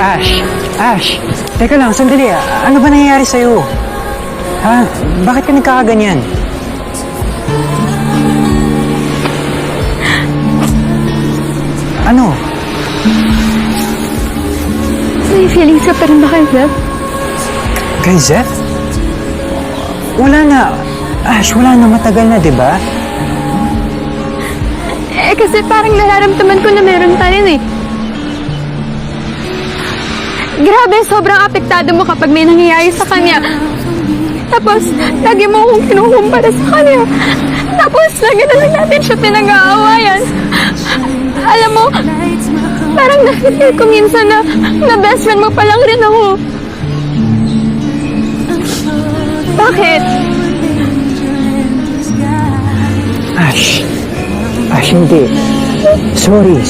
Ash! Ash! Teka lang, sandali. Ano ba nangyayari sa'yo? Ha? Bakit ka nagkakaganyan? Ano? May feelings ka pa rin ba kay Zef? Kay Zef? Wala na. Ash, wala na. Matagal na, di ba? Eh, kasi parang nararamdaman ko na meron pa rin eh. Grabe, sobrang apektado mo kapag may nangyayari sa kanya. Tapos, lagi mo akong kinukumpara sa kanya. Tapos, lagi na lang natin siya pinag-aawayan. Alam mo, parang nakikita ko minsan na best friend mo pa lang rin ako. Bakit? Ash! Ash, hindi. Sorry.